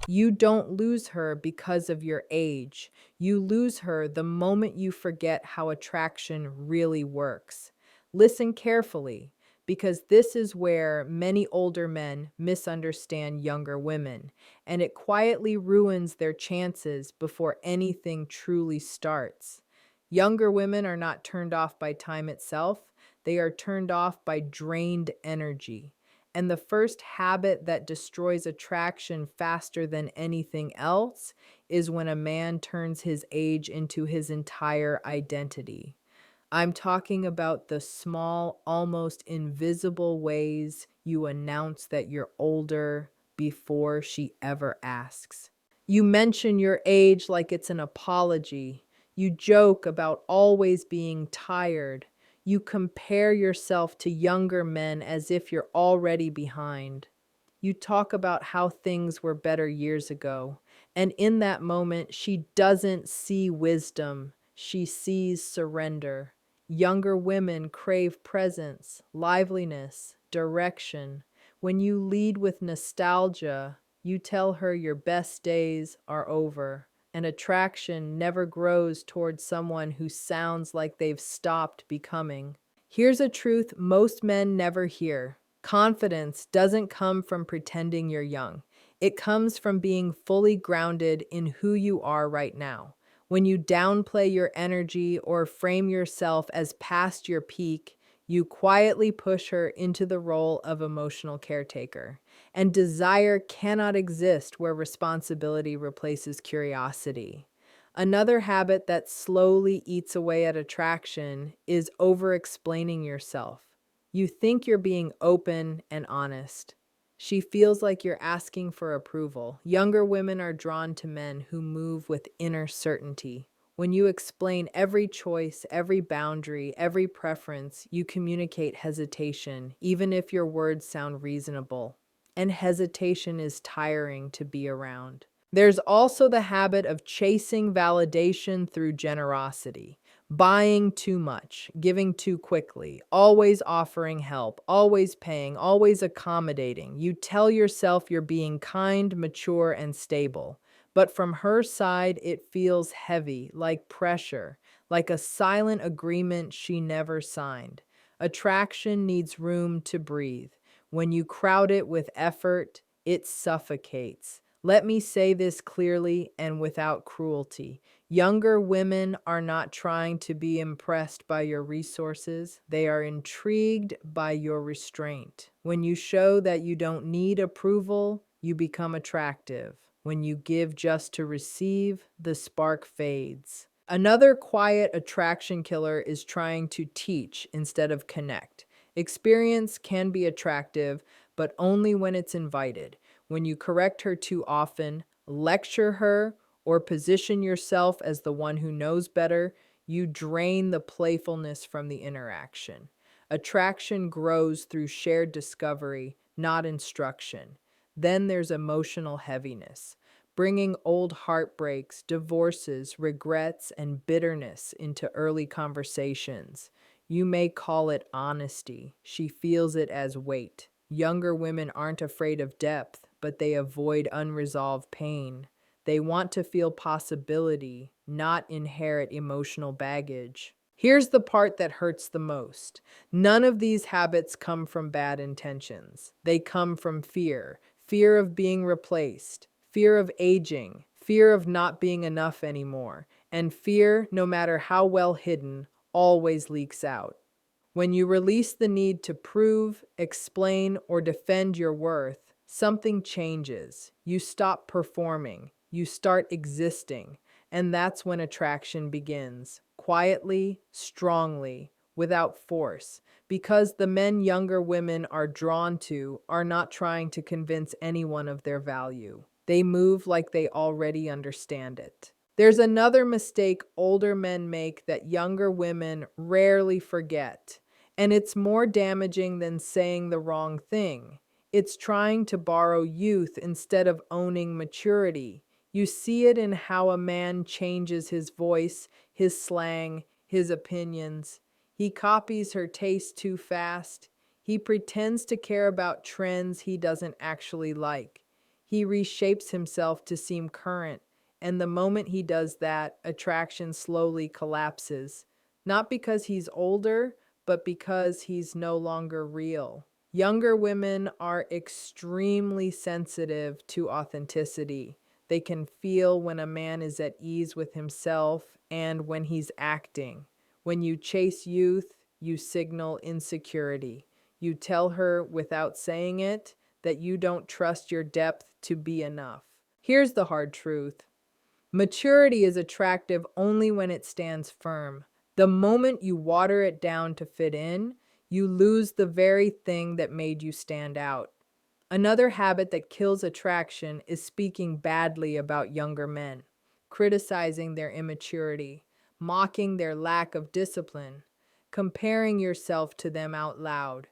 You don't lose her because of your age. You lose her the moment you forget how attraction really works. Listen carefully, because this is where many older men misunderstand younger women, and it quietly ruins their chances before anything truly starts. Younger women are not turned off by time itself, they are turned off by drained energy. And the first habit that destroys attraction faster than anything else is when a man turns his age into his entire identity. I'm talking about the small, almost invisible ways you announce that you're older before she ever asks. You mention your age like it's an apology. You joke about always being tired. You compare yourself to younger men as if you're already behind. You talk about how things were better years ago. And in that moment, she doesn't see wisdom, she sees surrender. Younger women crave presence, liveliness, direction. When you lead with nostalgia, you tell her your best days are over. And attraction never grows towards someone who sounds like they've stopped becoming. Here's a truth most men never hear. Confidence doesn't come from pretending you're young. It comes from being fully grounded in who you are right now. When you downplay your energy or frame yourself as past your peak, you quietly push her into the role of emotional caretaker. And desire cannot exist where responsibility replaces curiosity. Another habit that slowly eats away at attraction is over explaining yourself. You think you're being open and honest. She feels like you're asking for approval. Younger women are drawn to men who move with inner certainty. When you explain every choice, every boundary, every preference, you communicate hesitation, even if your words sound reasonable. And hesitation is tiring to be around. There's also the habit of chasing validation through generosity, buying too much, giving too quickly, always offering help, always paying, always accommodating. You tell yourself you're being kind, mature, and stable. But from her side, it feels heavy, like pressure, like a silent agreement she never signed. Attraction needs room to breathe. When you crowd it with effort, it suffocates. Let me say this clearly and without cruelty. Younger women are not trying to be impressed by your resources. They are intrigued by your restraint. When you show that you don't need approval, you become attractive. When you give just to receive, the spark fades. Another quiet attraction killer is trying to teach instead of connect. Experience can be attractive, but only when it's invited. When you correct her too often, lecture her, or position yourself as the one who knows better, you drain the playfulness from the interaction. Attraction grows through shared discovery, not instruction. Then there's emotional heaviness, bringing old heartbreaks, divorces, regrets, and bitterness into early conversations. You may call it honesty. She feels it as weight. Younger women aren't afraid of depth, but they avoid unresolved pain. They want to feel possibility, not inherit emotional baggage. Here's the part that hurts the most. None of these habits come from bad intentions. They come from fear, fear of being replaced, fear of aging, fear of not being enough anymore, and fear, no matter how well hidden, always leaks out. When you release the need to prove, explain, or defend your worth, something changes. You stop performing, you start existing, and that's when attraction begins. Quietly, strongly, without force. Because the men younger women are drawn to are not trying to convince anyone of their value. They move like they already understand it. There's another mistake older men make that younger women rarely forget. And it's more damaging than saying the wrong thing. It's trying to borrow youth instead of owning maturity. You see it in how a man changes his voice, his slang, his opinions. He copies her taste too fast. He pretends to care about trends he doesn't actually like. He reshapes himself to seem current, and the moment he does that, attraction slowly collapses. Not because he's older, but because he's no longer real. Younger women are extremely sensitive to authenticity. They can feel when a man is at ease with himself and when he's acting. When you chase youth, you signal insecurity. You tell her without saying it that you don't trust your depth to be enough. Here's the hard truth. Maturity is attractive only when it stands firm. The moment you water it down to fit in, you lose the very thing that made you stand out. Another habit that kills attraction is speaking badly about younger men, criticizing their immaturity, mocking their lack of discipline, comparing yourself to them out loud.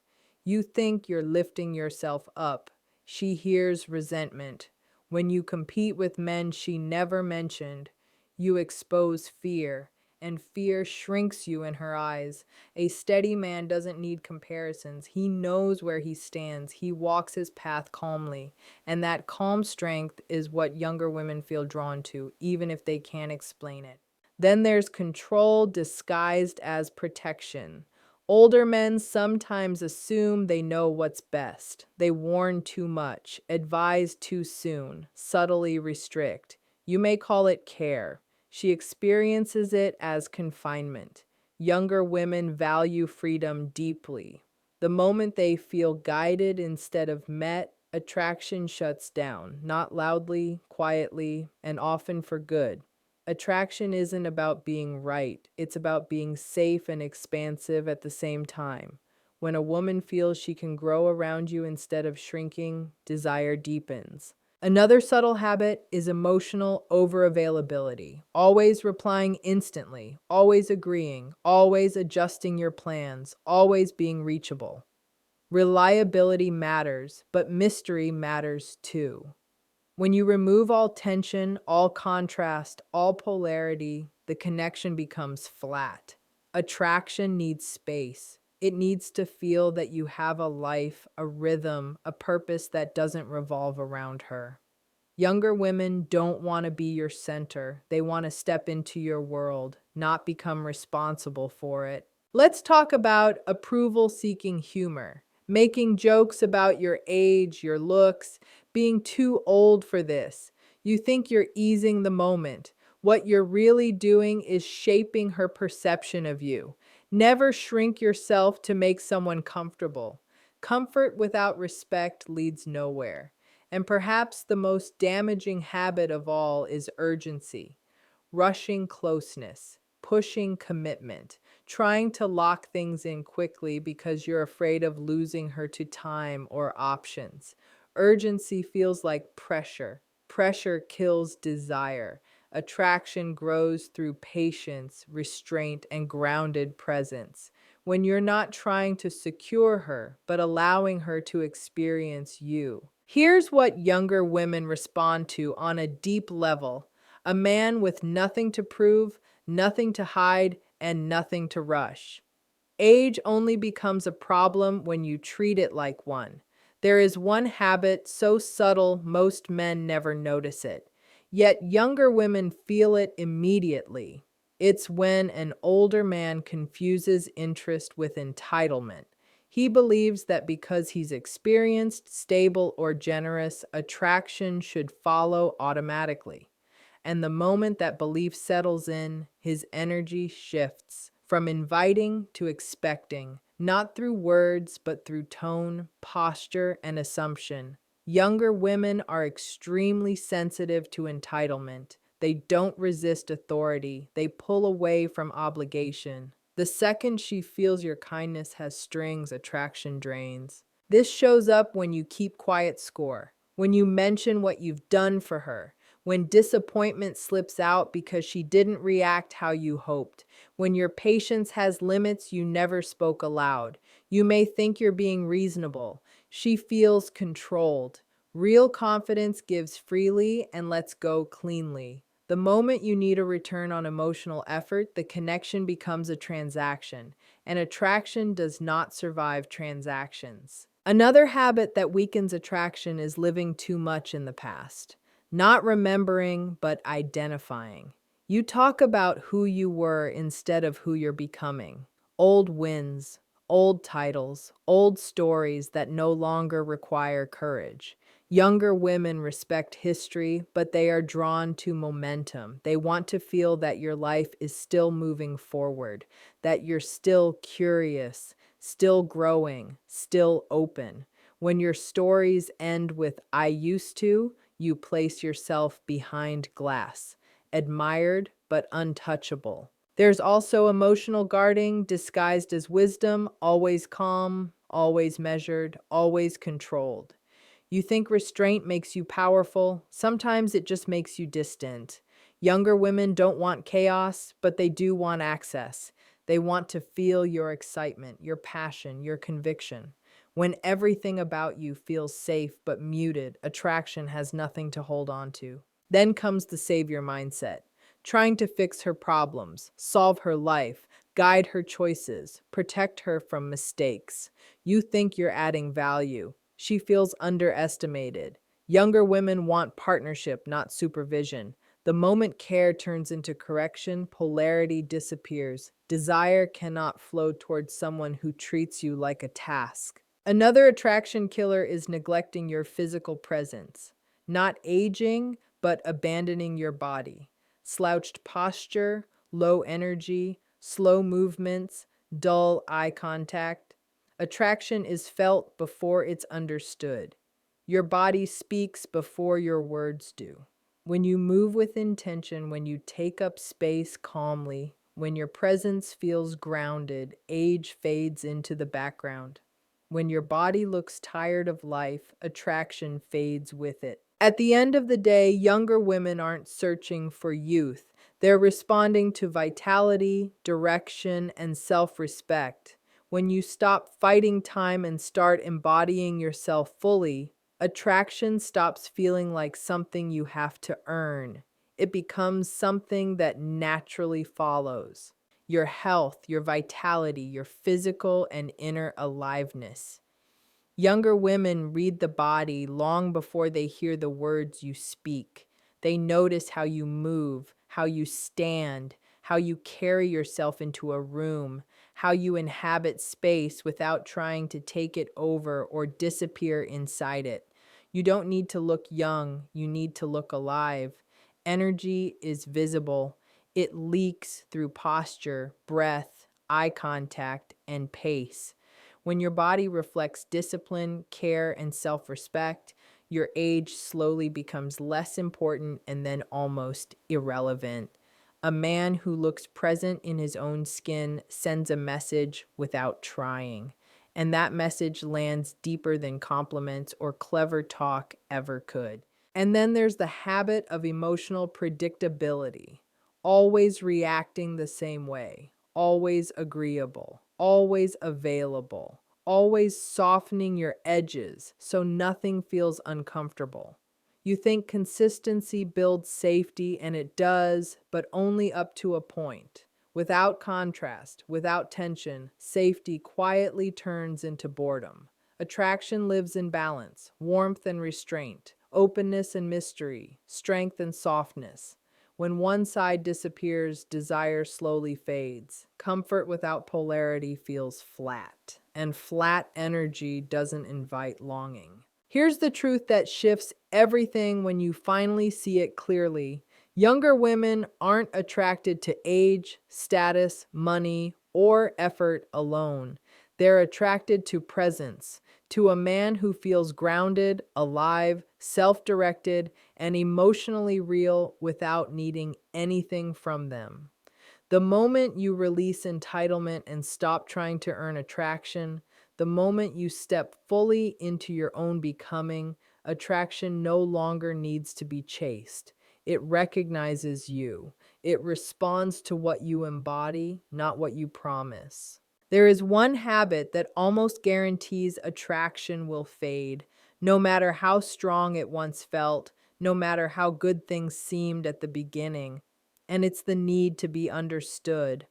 You think you're lifting yourself up. She hears resentment. When you compete with men she never mentioned, you expose fear, and fear shrinks you in her eyes. A steady man doesn't need comparisons. He knows where he stands. He walks his path calmly. And that calm strength is what younger women feel drawn to, even if they can't explain it. Then there's control disguised as protection. Older men sometimes assume they know what's best. They warn too much, advise too soon, subtly restrict. You may call it care. She experiences it as confinement. Younger women value freedom deeply. The moment they feel guided instead of met, attraction shuts down, not loudly, quietly, and often for good. Attraction isn't about being right, it's about being safe and expansive at the same time. When a woman feels she can grow around you instead of shrinking, desire deepens. Another subtle habit is emotional overavailability. Always replying instantly, always agreeing, always adjusting your plans, always being reachable. Reliability matters, but mystery matters too. When you remove all tension, all contrast, all polarity, the connection becomes flat. Attraction needs space. It needs to feel that you have a life, a rhythm, a purpose that doesn't revolve around her. Younger women don't want to be your center. They want to step into your world, not become responsible for it. Let's talk about approval seeking humor, making jokes about your age, your looks, being too old for this. You think you're easing the moment. What you're really doing is shaping her perception of you. Never shrink yourself to make someone comfortable. Comfort without respect leads nowhere. And perhaps the most damaging habit of all is urgency, rushing closeness, pushing commitment, trying to lock things in quickly because you're afraid of losing her to time or options. Urgency feels like pressure. Pressure kills desire. Attraction grows through patience, restraint, and grounded presence. When you're not trying to secure her, but allowing her to experience you. Here's what younger women respond to on a deep level: a man with nothing to prove, nothing to hide, and nothing to rush. Age only becomes a problem when you treat it like one. There is one habit so subtle most men never notice it. Yet younger women feel it immediately. It's when an older man confuses interest with entitlement. He believes that because he's experienced, stable, or generous, attraction should follow automatically. And the moment that belief settles in, his energy shifts from inviting to expecting, not through words, but through tone, posture, and assumption. Younger women are extremely sensitive to entitlement. They don't resist authority, they pull away from obligation. The second she feels your kindness has strings, attraction drains. This shows up when you keep quiet score, when you mention what you've done for her, when disappointment slips out because she didn't react how you hoped, when your patience has limits you never spoke aloud. You may think you're being reasonable. She feels controlled. Real confidence gives freely and lets go cleanly. The moment you need a return on emotional effort, the connection becomes a transaction, and attraction does not survive transactions. Another habit that weakens attraction is living too much in the past. Not remembering, but identifying. You talk about who you were instead of who you're becoming. Old wins, old titles, old stories that no longer require courage. Younger women respect history, but they are drawn to momentum. They want to feel that your life is still moving forward, that you're still curious, still growing, still open. When your stories end with I used to, you place yourself behind glass, admired but untouchable. There's also emotional guarding disguised as wisdom, always calm, always measured, always controlled. You think restraint makes you powerful. Sometimes it just makes you distant. Younger women don't want chaos, but they do want access. They want to feel your excitement, your passion, your conviction. When everything about you feels safe but muted, attraction has nothing to hold on to. Then comes the savior mindset, trying to fix her problems, solve her life, guide her choices, protect her from mistakes. You think you're adding value. She feels underestimated. Younger women want partnership, not supervision. The moment care turns into correction, polarity disappears. Desire cannot flow towards someone who treats you like a task. Another attraction killer is neglecting your physical presence, not aging, but abandoning your body. Slouched posture, low energy, slow movements, dull eye contact. Attraction is felt before it's understood. Your body speaks before your words do. When you move with intention, when you take up space calmly, when your presence feels grounded, age fades into the background. When your body looks tired of life, attraction fades with it. At the end of the day, younger women aren't searching for youth. They're responding to vitality, direction, and self respect. When you stop fighting time and start embodying yourself fully, attraction stops feeling like something you have to earn. It becomes something that naturally follows. Your health, your vitality, your physical and inner aliveness. Younger women read the body long before they hear the words you speak. They notice how you move, how you stand, how you carry yourself into a room, how you inhabit space without trying to take it over or disappear inside it. You don't need to look young, you need to look alive. Energy is visible. It leaks through posture, breath, eye contact, and pace. When your body reflects discipline, care, and self respect, your age slowly becomes less important and then almost irrelevant. A man who looks present in his own skin sends a message without trying, and that message lands deeper than compliments or clever talk ever could. And then there's the habit of emotional predictability, always reacting the same way, always agreeable, always available, always softening your edges so nothing feels uncomfortable. You think consistency builds safety, and it does, but only up to a point. Without contrast, without tension, safety quietly turns into boredom. Attraction lives in balance, warmth and restraint, openness and mystery, strength and softness. When one side disappears, desire slowly fades. Comfort without polarity feels flat, and flat energy doesn't invite longing. Here's the truth that shifts everything when you finally see it clearly. Younger women aren't attracted to age, status, money, or effort alone. They're attracted to presence, to a man who feels grounded, alive, self directed, and emotionally real without needing anything from them. The moment you release entitlement and stop trying to earn attraction, the moment you step fully into your own becoming, attraction no longer needs to be chased. It recognizes you. It responds to what you embody, not what you promise. There is one habit that almost guarantees attraction will fade, no matter how strong it once felt, no matter how good things seemed at the beginning, and it's the need to be understood.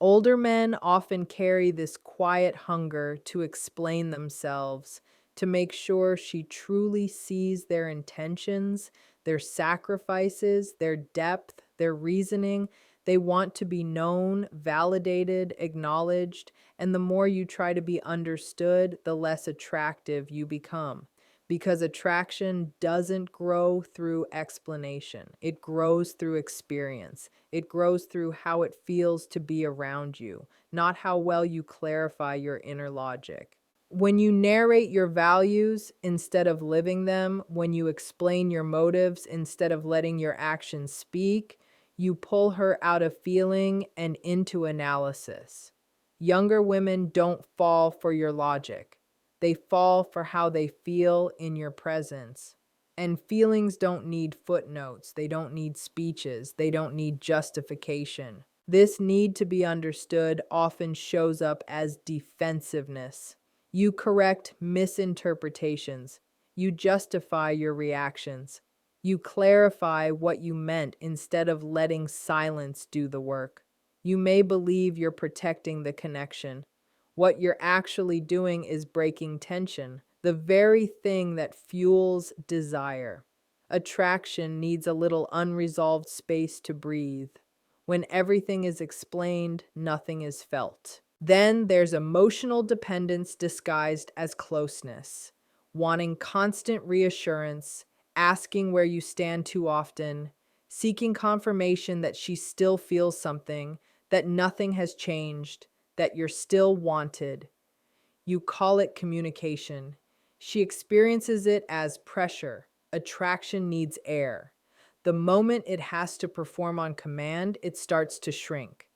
Older men often carry this quiet hunger to explain themselves, to make sure she truly sees their intentions, their sacrifices, their depth, their reasoning. They want to be known, validated, acknowledged, and the more you try to be understood, the less attractive you become. Because attraction doesn't grow through explanation, it grows through experience. It grows through how it feels to be around you, not how well you clarify your inner logic. When you narrate your values instead of living them, when you explain your motives instead of letting your actions speak, you pull her out of feeling and into analysis. Younger women don't fall for your logic. They fall for how they feel in your presence. And feelings don't need footnotes, they don't need speeches, they don't need justification. This need to be understood often shows up as defensiveness. You correct misinterpretations. You justify your reactions. You clarify what you meant instead of letting silence do the work. You may believe you're protecting the connection. What you're actually doing is breaking tension, the very thing that fuels desire. Attraction needs a little unresolved space to breathe. When everything is explained, nothing is felt. Then there's emotional dependence disguised as closeness, wanting constant reassurance, asking where you stand too often, seeking confirmation that she still feels something, that nothing has changed, that you're still wanted. You call it communication. She experiences it as pressure. Attraction needs air. The moment it has to perform on command, it starts to shrink.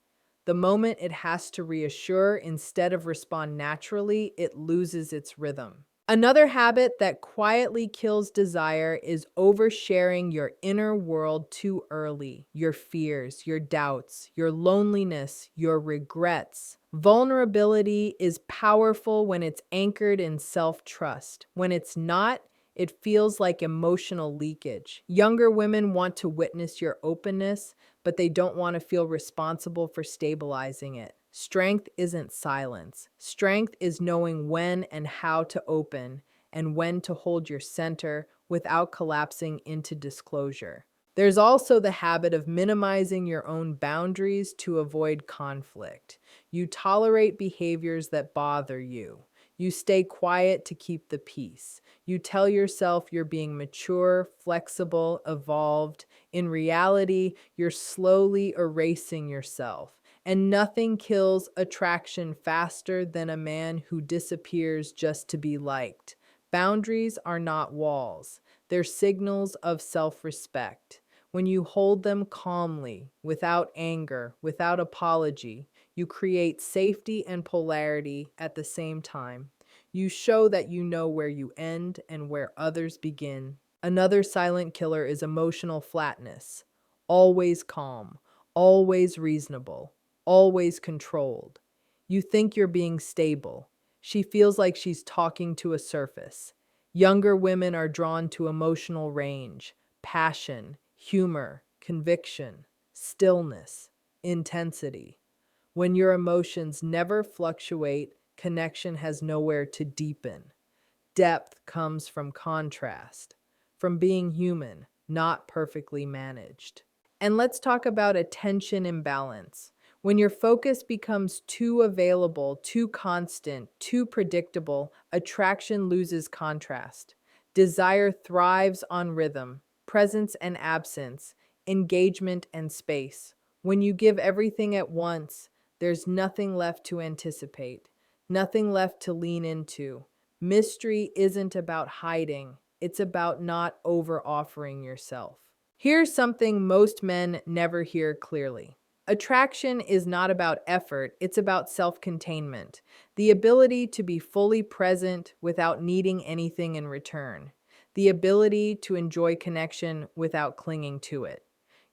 The moment it has to reassure instead of respond naturally, it loses its rhythm. Another habit that quietly kills desire is oversharing your inner world too early. Your fears, your doubts, your loneliness, your regrets. Vulnerability is powerful when it's anchored in self-trust. When it's not, it feels like emotional leakage. Younger women want to witness your openness, but they don't want to feel responsible for stabilizing it. Strength isn't silence. Strength is knowing when and how to open and when to hold your center without collapsing into disclosure. There's also the habit of minimizing your own boundaries to avoid conflict. You tolerate behaviors that bother you. You stay quiet to keep the peace. You tell yourself you're being mature, flexible, evolved. In reality, you're slowly erasing yourself. And nothing kills attraction faster than a man who disappears just to be liked. Boundaries are not walls, they're signals of self-respect. When you hold them calmly, without anger, without apology, you create safety and polarity at the same time. You show that you know where you end and where others begin. Another silent killer is emotional flatness. Always calm, always reasonable, always controlled. You think you're being stable. She feels like she's talking to a surface. Younger women are drawn to emotional range, passion, humor, conviction, stillness, intensity. When your emotions never fluctuate, connection has nowhere to deepen. Depth comes from contrast, from being human, not perfectly managed. And let's talk about attention imbalance. When your focus becomes too available, too constant, too predictable, attraction loses contrast. Desire thrives on rhythm, presence and absence, engagement and space. When you give everything at once, there's nothing left to anticipate, nothing left to lean into. Mystery isn't about hiding, it's about not over offering yourself. Here's something most men never hear clearly. Attraction is not about effort, it's about self containment, the ability to be fully present without needing anything in return, the ability to enjoy connection without clinging to it.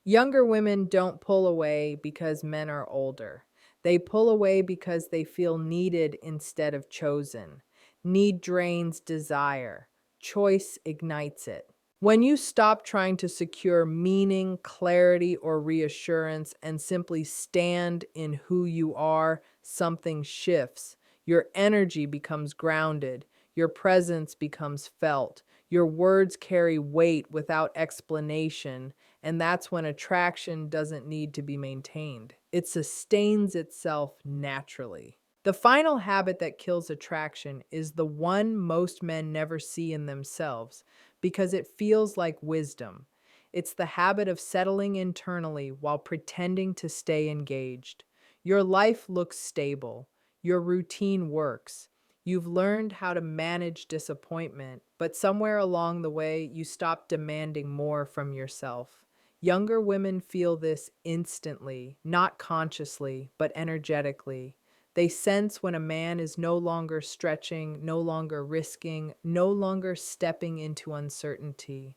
Younger women don't pull away because men are older. They pull away because they feel needed instead of chosen. Need drains desire. Choice ignites it. When you stop trying to secure meaning, clarity, or reassurance and simply stand in who you are, something shifts. Your energy becomes grounded. Your presence becomes felt. Your words carry weight without explanation, and that's when attraction doesn't need to be maintained. It sustains itself naturally. The final habit that kills attraction is the one most men never see in themselves because it feels like wisdom. It's the habit of settling internally while pretending to stay engaged. Your life looks stable. Your routine works. You've learned how to manage disappointment, but somewhere along the way, you stop demanding more from yourself. Younger women feel this instantly, not consciously, but energetically. They sense when a man is no longer stretching, no longer risking, no longer stepping into uncertainty.